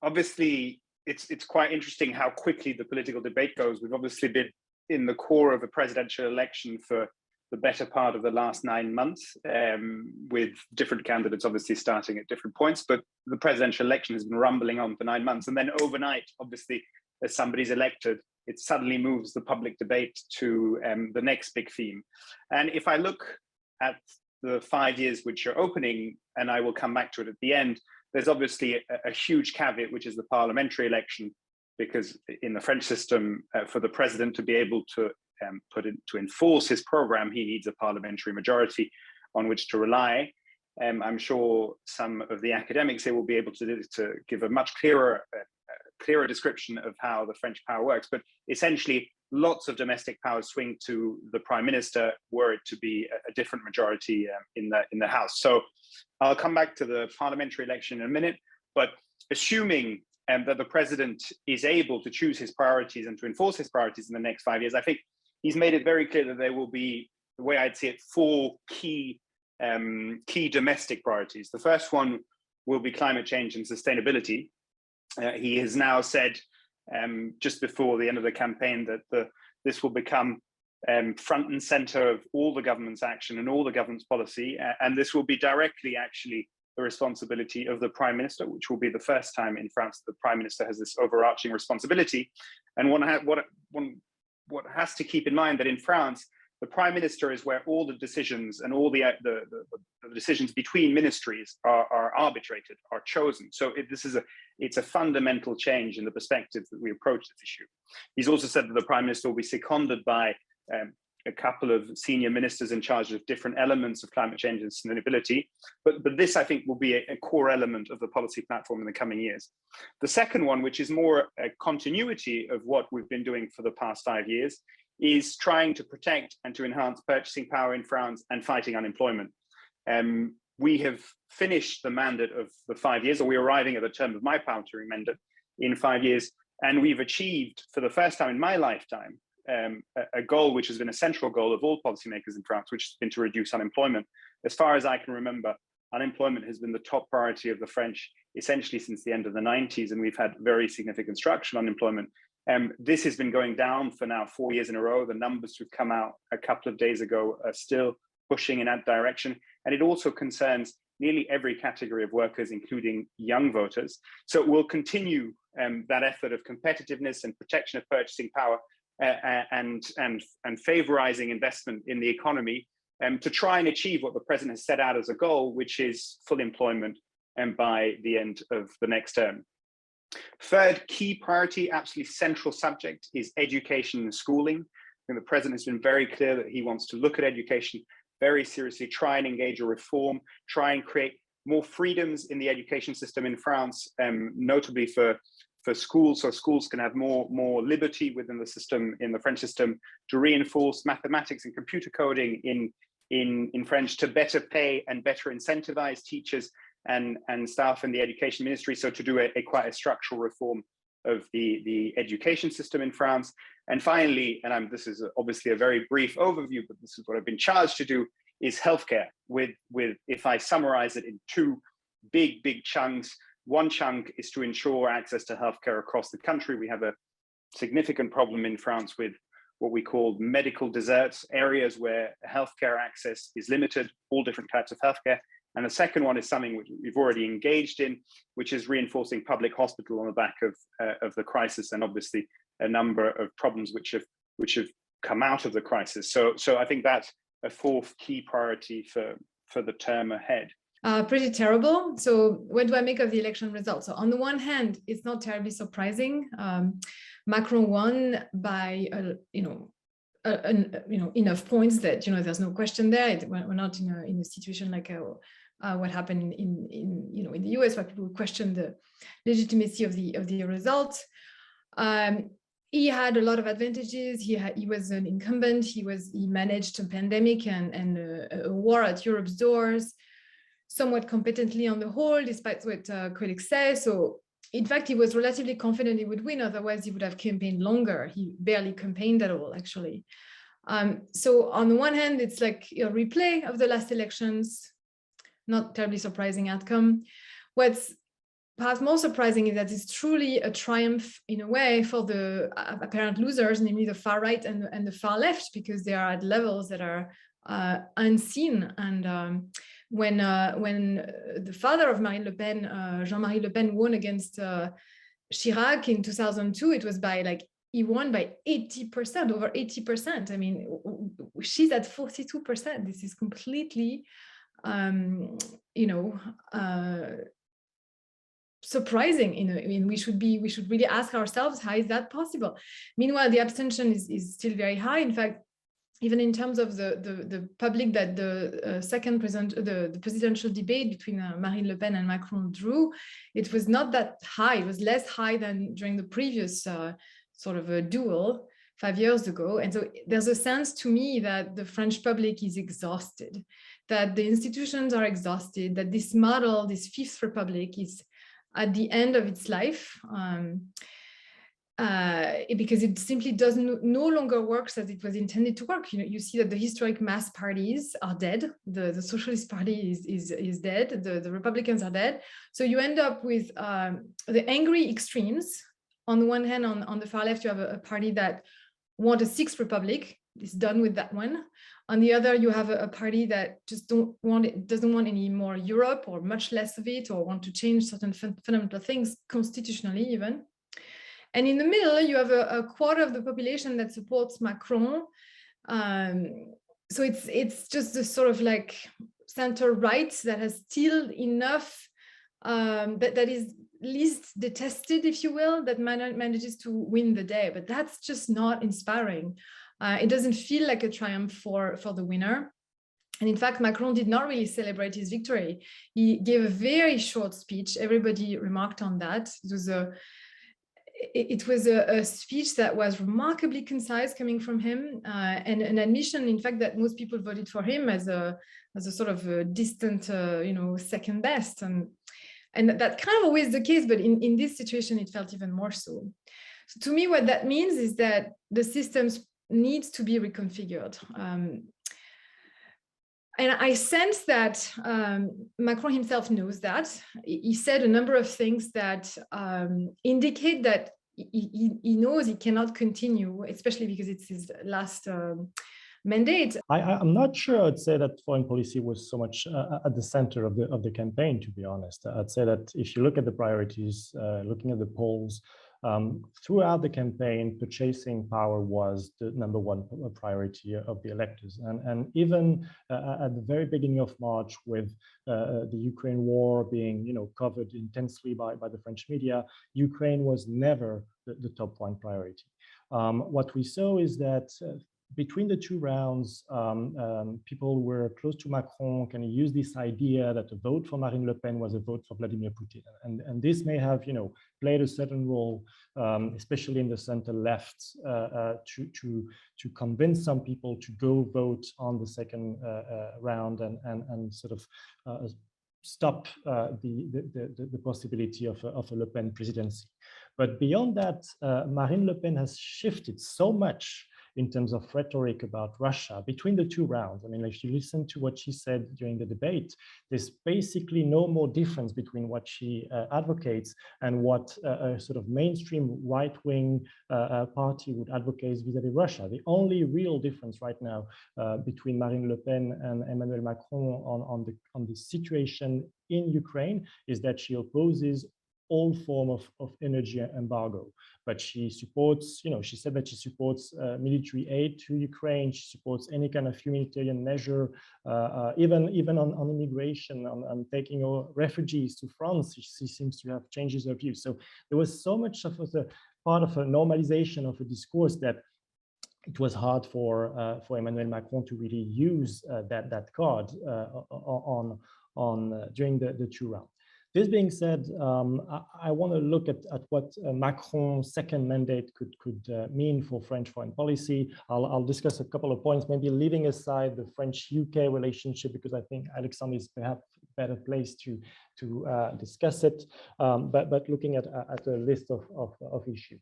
obviously, it's quite interesting how quickly the political debate goes. We've obviously been in the core of a presidential election for the better part of the last 9 months, with different candidates obviously starting at different points, but the presidential election has been rumbling on for 9 months. And then overnight, obviously, as somebody's elected, it suddenly moves the public debate to the next big theme. And if I look at the 5 years which are opening, and I will come back to it at the end, there's obviously a huge caveat, which is the parliamentary election, because in the French system, for the president to be able to enforce his program, he needs a parliamentary majority on which to rely. I'm sure some of the academics here will be able to give a much clearer description of how the French power works. But essentially, lots of domestic powers swing to the prime minister were it to be a different majority in the House. So I'll come back to the parliamentary election in a minute, but assuming that the president is able to choose his priorities and to enforce his priorities in the next 5 years, I think he's made it very clear that there will be, the way I'd see it, 4 key domestic priorities. The first one will be climate change and sustainability. He has now said, just before the end of the campaign, that this will become front and center of all the government's action and all the government's policy, and this will be directly actually the responsibility of the prime minister, which will be the first time in France that the prime minister has this overarching responsibility. And what has to keep in mind that in France, the prime minister is where all the decisions and all the decisions between ministries are arbitrated, are chosen. So it's a fundamental change in the perspective that we approach this issue. He's also said that the prime minister will be seconded by a couple of senior ministers in charge of different elements of climate change and sustainability. But this, I think, will be a core element of the policy platform in the coming years. The second one, which is more a continuity of what we've been doing for the past 5 years, is trying to protect and to enhance purchasing power in France and fighting unemployment. We have finished the mandate of the 5 years, or we're arriving at the term of my parliamentary mandate in 5 years, and we've achieved, for the first time in my lifetime, a goal which has been a central goal of all policymakers in France, which has been to reduce unemployment. As far as I can remember, unemployment has been the top priority of the French essentially since the end of the 90s, and we've had very significant structural unemployment. This has been going down for now 4 years in a row. The numbers which come out a couple of days ago are still pushing in that direction. And it also concerns nearly every category of workers, including young voters. So we'll continue that effort of competitiveness and protection of purchasing power and favorizing investment in the economy to try and achieve what the president has set out as a goal, which is full employment by the end of the next term. Third key priority, absolutely central subject, is education and schooling. And the president has been very clear that he wants to look at education very seriously, try and engage a reform, try and create more freedoms in the education system in France, notably for schools, so schools can have more liberty within the system, in the French system, to reinforce mathematics and computer coding in French, to better pay and better incentivize teachers and staff in the education ministry, so to do quite a structural reform of the education system in France. And finally, and this is obviously a very brief overview, but this is what I've been charged to do, is healthcare, with if I summarize it in 2 big chunks. One chunk is to ensure access to healthcare across the country. We have a significant problem in France with what we call medical deserts, areas where healthcare access is limited, all different types of healthcare. And the second one is something which we've already engaged in, which is reinforcing public hospital on the back of the crisis, and obviously a number of problems which have come out of the crisis. So I think that's a 4th key priority for the term ahead. Pretty terrible. So what do I make of the election results? So on the one hand, it's not terribly surprising. Macron won by enough points that there's no question there. We're not in a situation like what happened in the US, where people question the legitimacy of the results. He had a lot of advantages. He was an incumbent. He managed a pandemic and a war at Europe's doors somewhat competently on the whole, despite what critics say. So in fact, he was relatively confident he would win. Otherwise, he would have campaigned longer. He barely campaigned at all, actually. So on the one hand, it's like a replay of the last elections, not terribly surprising outcome. What's perhaps more surprising is that it's truly a triumph in a way for the apparent losers, namely the far right and the far left, because they are at levels that are unseen. And when the father of Marine Le Pen, Jean-Marie Le Pen, won against Chirac in 2002, it was by like, he won by 80%, over 80%. I mean, she's at 42%. This is completely, surprising. I mean, we should really ask ourselves, how is that possible? Meanwhile, the abstention is still very high. In fact, even in terms of the public that the presidential debate between Marine Le Pen and Macron drew, it was not that high. It was less high than during the previous sort of a duel 5 years ago. And so there's a sense to me that the French public is exhausted, that the institutions are exhausted, that this model, this Fifth Republic, is at the end of its life, because it simply no longer works as it was intended to work. You see that the historic mass parties are dead. The Socialist Party is dead. The Republicans are dead. So you end up with the angry extremes. On the one hand, on the far left, you have a party that want a sixth republic. It's done with that one. On the other, you have a party that just doesn't want any more Europe, or much less of it, or want to change certain fundamental things constitutionally even. And in the middle, you have a quarter of the population that supports Macron. So it's just the sort of like center right that has still enough, that is least detested, if you will, that manages to win the day. But that's just not inspiring. It doesn't feel like a triumph for the winner. And in fact, Macron did not really celebrate his victory. He gave a very short speech. Everybody remarked on that. It was a speech that was remarkably concise coming from him, and an admission, in fact, that most people voted for him as a sort of a distant, second best. And that kind of always the case, but in this situation, it felt even more so. So to me, what that means is that the systems needs to be reconfigured. And I sense that Macron himself knows that. He said a number of things that indicate that he knows he cannot continue, especially because it's his last mandate. I'm not sure I'd say that foreign policy was so much at the center of the campaign, to be honest. I'd say that if you look at the priorities, looking at the polls, throughout the campaign, purchasing power was the number one priority of the electors. And even at the very beginning of March, with the Ukraine war being covered intensely by the French media, Ukraine was never the top one priority. What we saw is that between the two rounds, people were close to Macron kind of use this idea that a vote for Marine Le Pen was a vote for Vladimir Putin. And this may have, played a certain role, especially in the center left, to convince some people to go vote on the second round and sort of stop the possibility of a Le Pen presidency. But beyond that, Marine Le Pen has shifted so much in terms of rhetoric about Russia between the two rounds. I mean, if you listen to what she said during the debate, there's basically no more difference between what she advocates and what a sort of mainstream right-wing party would advocate vis-à-vis Russia. The only real difference right now between Marine Le Pen and Emmanuel Macron on the situation in Ukraine is that she opposes all form of energy embargo, but she supports, she said that she supports military aid to Ukraine. She supports any kind of humanitarian measure, even on immigration, on taking refugees to France. She seems to have changed her views. So there was so much of a part of a normalization of a discourse that it was hard for Emmanuel Macron to really use that card during the two rounds. This being said, I want to look at what Macron's second mandate could mean for French foreign policy. I'll discuss a couple of points, maybe leaving aside the French-UK relationship, because I think Alexandre is perhaps better placed to discuss it, but looking at a list of issues.